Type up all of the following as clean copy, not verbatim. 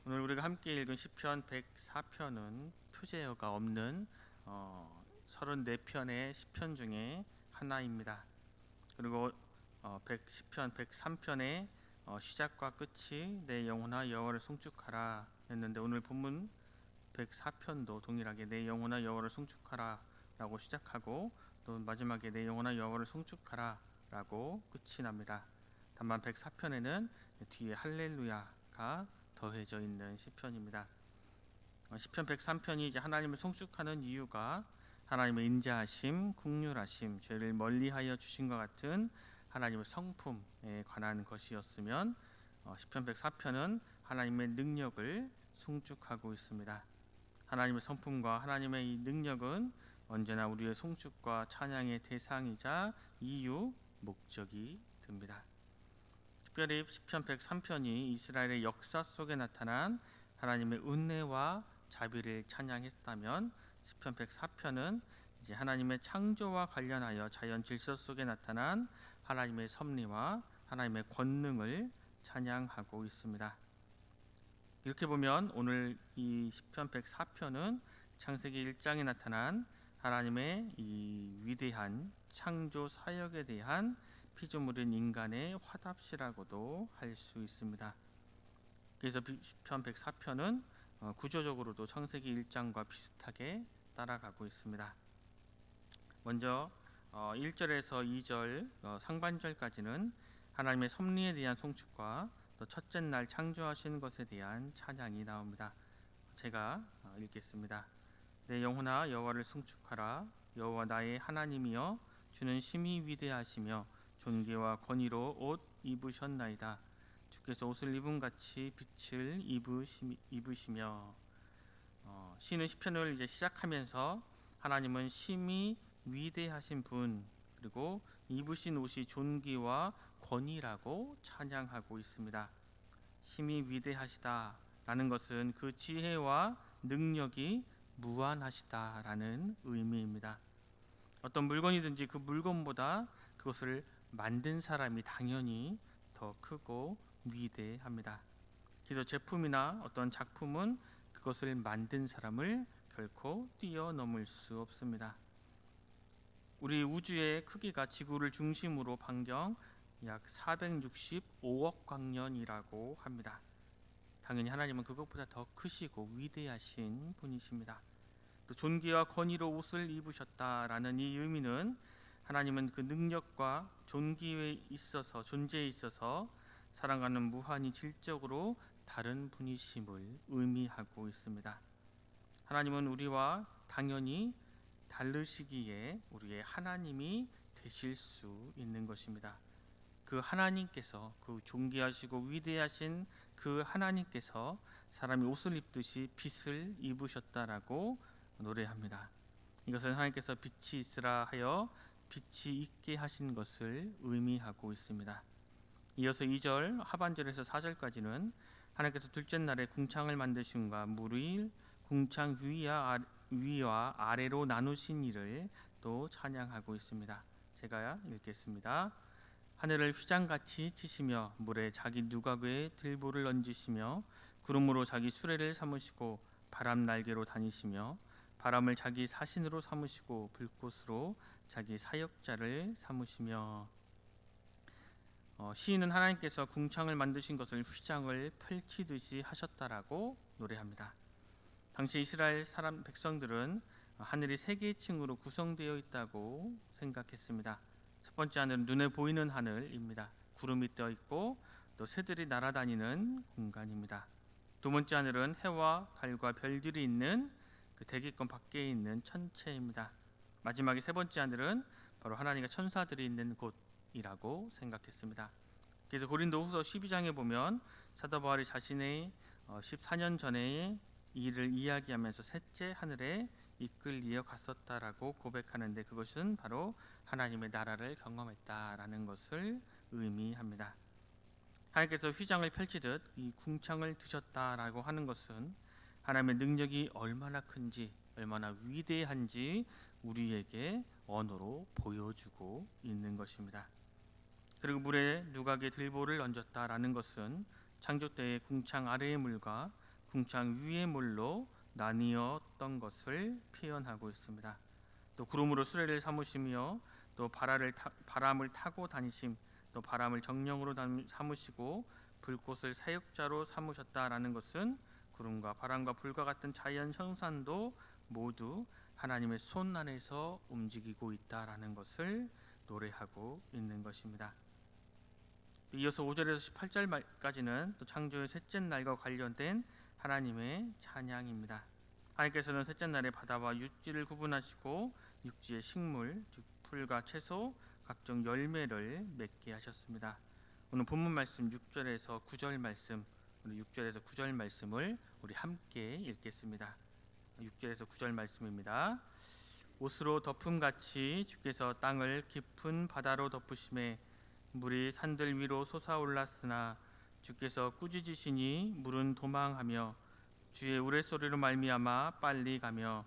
오늘 우리가 함께 읽은 시편 104편은 표제어가 없는 34편의 시편 중에 하나입니다. 그리고 시편 103편의 시작과 끝이 내 영혼아 여호와를 송축하라 했는데, 오늘 본문 104편도 동일하게 내 영혼아 여호와를 송축하라 라고 시작하고, 또 마지막에 내 영혼아 여호와를 송축하라 라고 끝이 납니다. 다만 104편에는 뒤에 할렐루야가 더해져 있는 시편입니다. 시편 103편이 이제 하나님을 송축하는 이유가 하나님의 인자하심, 긍휼하심, 죄를 멀리하여 주신 것 같은 하나님의 성품에 관한 것이었으면, 시편 104편은 하나님의 능력을 송축하고 있습니다. 하나님의 성품과 하나님의 이 능력은 언제나 우리의 송축과 찬양의 대상이자 이유, 목적이 됩니다. 특별히 시편 103편이 이스라엘의 역사 속에 나타난 하나님의 은혜와 자비를 찬양했다면, 시편 104편은 이제 하나님의 창조와 관련하여 자연 질서 속에 나타난 하나님의 섭리와 하나님의 권능을 찬양하고 있습니다. 이렇게 보면 오늘 이 시편 104편은 창세기 1장에 나타난 하나님의 이 위대한 창조 사역에 대한 피조물인 인간의 화답시라고도 할 수 있습니다. 그래서 시편 104편은 구조적으로도 창세기 1장과 비슷하게 따라가고 있습니다. 먼저 1절에서 2절 상반절까지는 하나님의 섭리에 대한 송축과 또 첫째 날 창조하신 것에 대한 찬양이 나옵니다. 제가 읽겠습니다. 내 영혼아 여호와를 송축하라. 여호와 나의 하나님이여, 주는 심히 위대하시며 존귀와 권위로 옷 입으셨나이다. 주께서 옷을 입은 같이 빛을 입으시며. 시는 시편을 이제 시작하면서 하나님은 심히 위대하신 분, 그리고 입으신 옷이 존귀와 권위라고 찬양하고 있습니다. 심히 위대하시다라는 것은 그 지혜와 능력이 무한하시다라는 의미입니다. 어떤 물건이든지 그 물건보다 그것을 만든 사람이 당연히 더 크고 위대합니다. 그래서 제품이나 어떤 작품은 그것을 만든 사람을 결코 뛰어넘을 수 없습니다. 우리 우주의 크기가 지구를 중심으로 반경 약 465억 광년이라고 합니다. 당연히 하나님은 그것보다 더 크시고 위대하신 분이십니다. 또 존귀와 권위로 옷을 입으셨다라는 이 의미는 하나님은 그 능력과 존재에 있어서 사랑과는 무한히 질적으로 다른 분이심을 의미하고 있습니다. 하나님은 우리와 당연히 다르시기에 우리의 하나님이 되실 수 있는 것입니다. 그 하나님께서, 그 존귀하시고 위대하신 그 하나님께서 사람이 옷을 입듯이 빛을 입으셨다라고 노래합니다. 이것은 하나님께서 빛이 있으라 하여 빛이 있게 하신 것을 의미하고 있습니다. 이어서 2절 하반절에서 4절까지는 하나님께서 둘째 날에 궁창을 만드심과 물을 궁창 위와 아래로 나누신 일을 또 찬양하고 있습니다. 제가 읽겠습니다. 하늘을 휘장같이 치시며 물에 자기 누각에 들보를 얹으시며 구름으로 자기 수레를 삼으시고 바람 날개로 다니시며 바람을 자기 사신으로 삼으시고 불꽃으로 자기 사역자를 삼으시며. 시인은 하나님께서 궁창을 만드신 것을 휘장을 펼치듯이 하셨다라고 노래합니다. 당시 이스라엘 사람 백성들은 하늘이 세 개의 층으로 구성되어 있다고 생각했습니다. 첫 번째 하늘은 눈에 보이는 하늘입니다. 구름이 떠 있고 또 새들이 날아다니는 공간입니다. 두 번째 하늘은 해와 달과 별들이 있는 그 대기권 밖에 있는 천체입니다. 마지막에 세 번째 하늘은 바로 하나님과 천사들이 있는 곳이라고 생각했습니다. 그래서 고린도후서 12장에 보면 사도 바울이 자신의 14년 전의 일을 이야기하면서 셋째 하늘에 이끌려 갔었다라고 고백하는데, 그것은 바로 하나님의 나라를 경험했다라는 것을 의미합니다. 하나님께서 휘장을 펼치듯 이 궁창을 드셨다라고 하는 것은 하나님의 능력이 얼마나 큰지, 얼마나 위대한지 우리에게 언어로 보여주고 있는 것입니다. 그리고 물에 누각에 들보를 얹었다라는 것은 창조 때의 궁창 아래의 물과 궁창 위의 물로 나뉘었던 것을 표현하고 있습니다. 또 구름으로 수레를 삼으시며 또 바람을 타고 다니심, 또 바람을 정령으로 삼으시고 불꽃을 사육자로 삼으셨다라는 것은 구름과 바람과 불과 같은 자연 현상도 모두 하나님의 손 안에서 움직이고 있다라는 것을 노래하고 있는 것입니다. 이어서 5절에서 18절까지는 또 창조의 셋째 날과 관련된 하나님의 찬양입니다. 하나님께서는 셋째 날에 바다와 육지를 구분하시고 육지의 식물, 즉 풀과 채소, 각종 열매를 맺게 하셨습니다. 오늘 본문 말씀 6절에서 9절 말씀, 우리 6절에서 9절 말씀을 우리 함께 읽겠습니다. 6절에서 9절 말씀입니다. 옷으로 덮음같이 주께서 땅을 깊은 바다로 덮으심에 물이 산들 위로 솟아올랐으나 주께서 꾸짖으시니 물은 도망하며 주의 우레소리로 말미암아 빨리 가며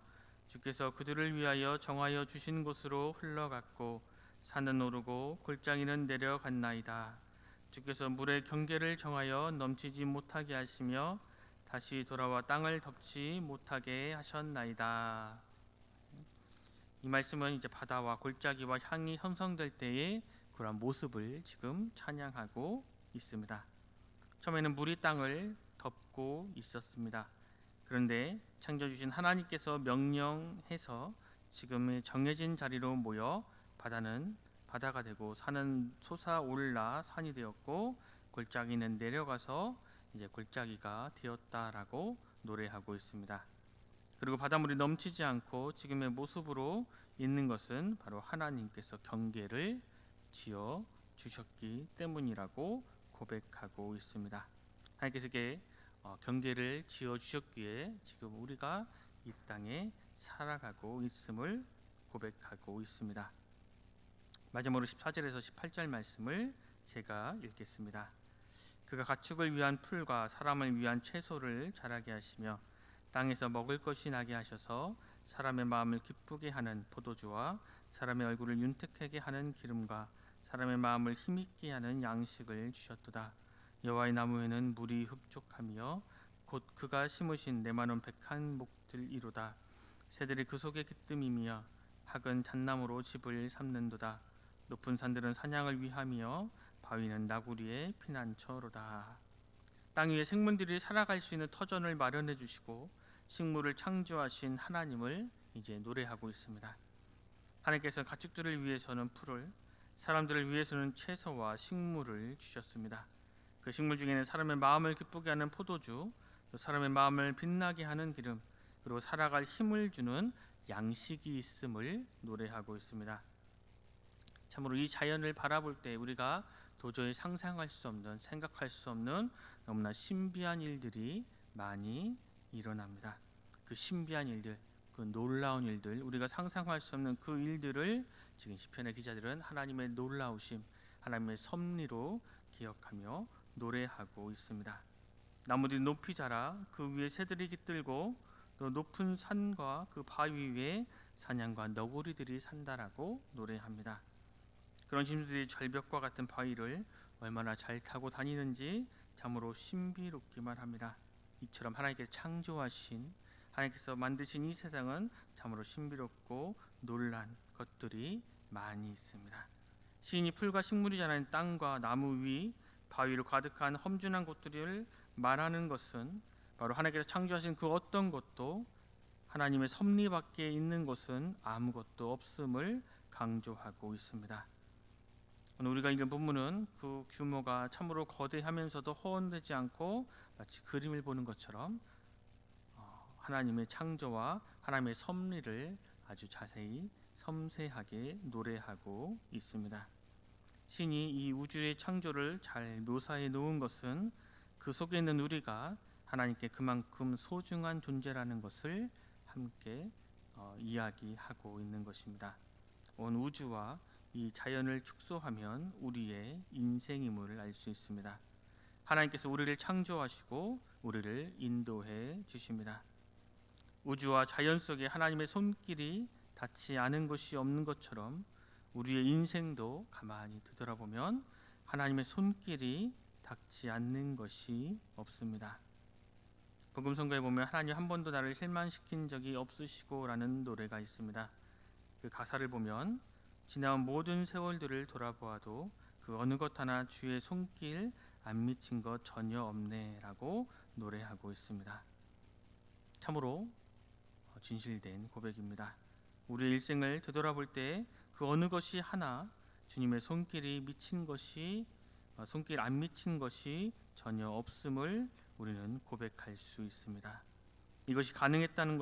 주께서 그들을 위하여 정하여 주신 곳으로 흘러갔고 산은 오르고 골짜기는 내려갔나이다. 주께서 물의 경계를 정하여 넘치지 못하게 하시며 다시 돌아와 땅을 덮지 못하게 하셨나이다. 이 말씀은 이제 바다와 골짜기와 향이 형성될 때의 그런 모습을 지금 찬양하고 있습니다. 처음에는 물이 땅을 덮고 있었습니다. 그런데 창조주신 하나님께서 명령해서 지금의 정해진 자리로 모여 바다는 바다가 되고 산은 솟아올라 산이 되었고 골짜기는 내려가서 이제 골짜기가 되었다라고 노래하고 있습니다. 그리고 바닷물이 넘치지 않고 지금의 모습으로 있는 것은 바로 하나님께서 경계를 지어 주셨기 때문이라고 고백하고 있습니다. 하나님께서 경계를 지어 주셨기에 지금 우리가 이 땅에 살아가고 있음을 고백하고 있습니다. 마지막으로 14절에서 18절 말씀을 제가 읽겠습니다. 그가 가축을 위한 풀과 사람을 위한 채소를 자라게 하시며 땅에서 먹을 것이 나게 하셔서 사람의 마음을 기쁘게 하는 포도주와 사람의 얼굴을 윤택하게 하는 기름과 사람의 마음을 힘있게 하는 양식을 주셨도다. 여호와의 나무에는 물이 흡족하며 곧 그가 심으신 내마는 101목들이로다. 새들이 그 속에 기뜸이며 학은 잣나무로 집을 삼는도다. 높은 산들은 사냥을 위하며 바위는 나구리의 피난처로다. 땅 위에 생물들이 살아갈 수 있는 터전을 마련해 주시고 식물을 창조하신 하나님을 이제 노래하고 있습니다. 하나님께서는 가축들을 위해서는 풀을, 사람들을 위해서는 채소와 식물을 주셨습니다. 그 식물 중에는 사람의 마음을 기쁘게 하는 포도주, 또 사람의 마음을 빛나게 하는 기름, 그리고 살아갈 힘을 주는 양식이 있음을 노래하고 있습니다. 참으로 이 자연을 바라볼 때 우리가 도저히 상상할 수 없는, 생각할 수 없는 너무나 신비한 일들이 많이 일어납니다. 그 신비한 일들, 그 놀라운 일들, 우리가 상상할 수 없는 그 일들을 지금 시편의 기자들은 하나님의 놀라우심, 하나님의 섭리로 기억하며 노래하고 있습니다. 나무들이 높이 자라 그 위에 새들이 깃들고 또 높은 산과 그 바위 위에 사냥과 너구리들이 산다라고 노래합니다. 그런 짐승들이 절벽과 같은 바위를 얼마나 잘 타고 다니는지 참으로 신비롭기만 합니다. 이처럼 하나님께서 창조하신, 하나님께서 만드신 이 세상은 참으로 신비롭고 놀란 것들이 많이 있습니다. 시인이 풀과 식물이 자라는 땅과 나무 위, 바위로 가득한 험준한 곳들을 말하는 것은 바로 하나님께서 창조하신 그 어떤 것도 하나님의 섭리 밖에 있는 것은 아무것도 없음을 강조하고 있습니다. 오늘 우리가 읽은 본문은 그 규모가 참으로 거대하면서도 허언되지 않고 마치 그림을 보는 것처럼 하나님의 창조와 하나님의 섭리를 아주 자세히 섬세하게 노래하고 있습니다. 신이 이 우주의 창조를 잘 묘사해 놓은 것은 그 속에 있는 우리가 하나님께 그만큼 소중한 존재라는 것을 함께 이야기하고 있는 것입니다. 온 우주와 이 자연을 축소하면 우리의 인생임을 알 수 있습니다. 하나님께서 우리를 창조하시고 우리를 인도해 주십니다. 우주와 자연 속에 하나님의 손길이 닿지 않은 것이 없는 것처럼 우리의 인생도 가만히 되돌아보면 하나님의 손길이 닿지 않는 것이 없습니다. 복음 성가에 보면 하나님 한 번도 나를 실망시킨 적이 없으시고라는 노래가 있습니다. 그 가사를 보면 지나온 모든 세월들을 돌아보아도 그 어느 것 하나 주의 손길 안 미친 것 전혀 없네라고 노래하고 있습니다. 참으로 진실된 고백입니다. 우리의 일생을 되돌아볼 때 그 어느 것이 하나 주님의 손길 안 미친 것이 전혀 없음을 우리는 고백할 수 있습니다. 이것이 가능했던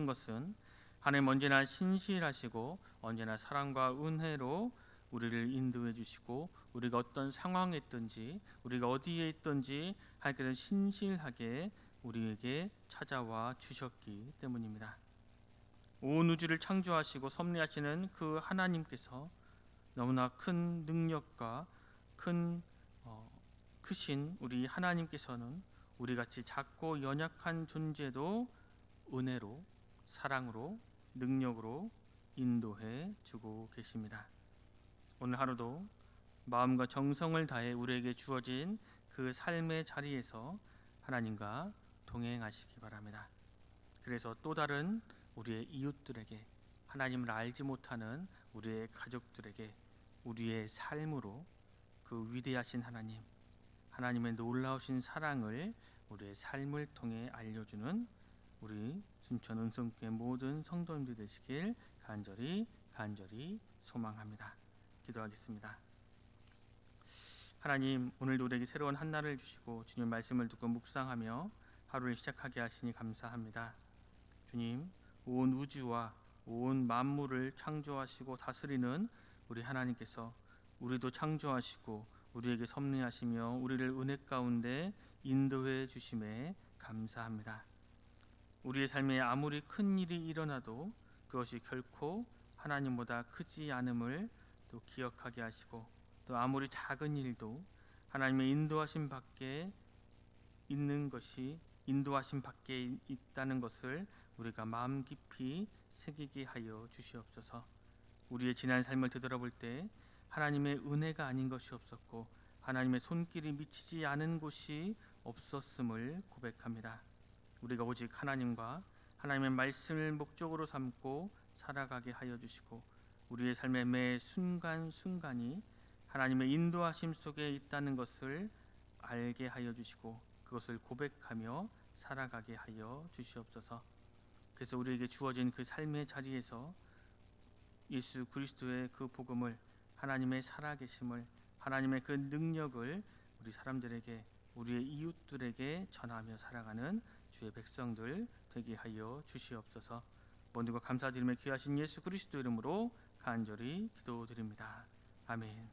것은 하나님 언제나 신실하시고 언제나 사랑과 은혜로 우리를 인도해 주시고 우리가 어떤 상황에 있든지 우리가 어디에 있든지 하나님께서 신실하게 우리에게 찾아와 주셨기 때문입니다. 온 우주를 창조하시고 섭리하시는 그 하나님께서 너무나 큰 능력과 크신 우리 하나님께서는 우리같이 작고 연약한 존재도 은혜로 사랑으로 능력으로 인도해 주고 계십니다. 오늘 하루도 마음과 정성을 다해 우리에게 주어진 그 삶의 자리에서 하나님과 동행하시기 바랍니다. 그래서 또 다른 우리의 이웃들에게 하나님을 알지 못하는 우리의 가족들에게 우리의 삶으로 그 위대하신 하나님의 놀라우신 사랑을 우리의 삶을 통해 알려주는 우리 순천 은성교회 모든 성도님들 되시길 간절히 소망합니다. 기도하겠습니다. 하나님, 오늘도 우리에게 새로운 한날을 주시고 주님 말씀을 듣고 묵상하며 하루를 시작하게 하시니 감사합니다. 주님, 온 우주와 온 만물을 창조하시고 다스리는 우리 하나님께서 우리도 창조하시고 우리에게 섭리하시며 우리를 은혜 가운데 인도해 주심에 감사합니다. 우리의 삶에 아무리 큰 일이 일어나도 그것이 결코 하나님보다 크지 않음을 또 기억하게 하시고 또 아무리 작은 일도 하나님의 인도하심 밖에 있다는 것을 우리가 마음 깊이 새기게 하여 주시옵소서. 우리의 지난 삶을 되돌아볼 때 하나님의 은혜가 아닌 것이 없었고 하나님의 손길이 미치지 않은 곳이 없었음을 고백합니다. 우리가 오직 하나님과 하나님의 말씀을 목적으로 삼고 살아가게 하여 주시고 우리의 삶의 매 순간순간이 하나님의 인도하심 속에 있다는 것을 알게 하여 주시고 그것을 고백하며 살아가게 하여 주시옵소서. 그래서 우리에게 주어진 그 삶의 자리에서 예수 그리스도의 그 복음을 하나님의 살아계심을 하나님의 그 능력을 우리 사람들에게 우리의 이웃들에게 전하며 살아가는 주의 백성들 되게 하여 주시옵소서. 모두가 감사드리며 귀하신 예수 그리스도 이름으로 간절히 기도드립니다. 아멘.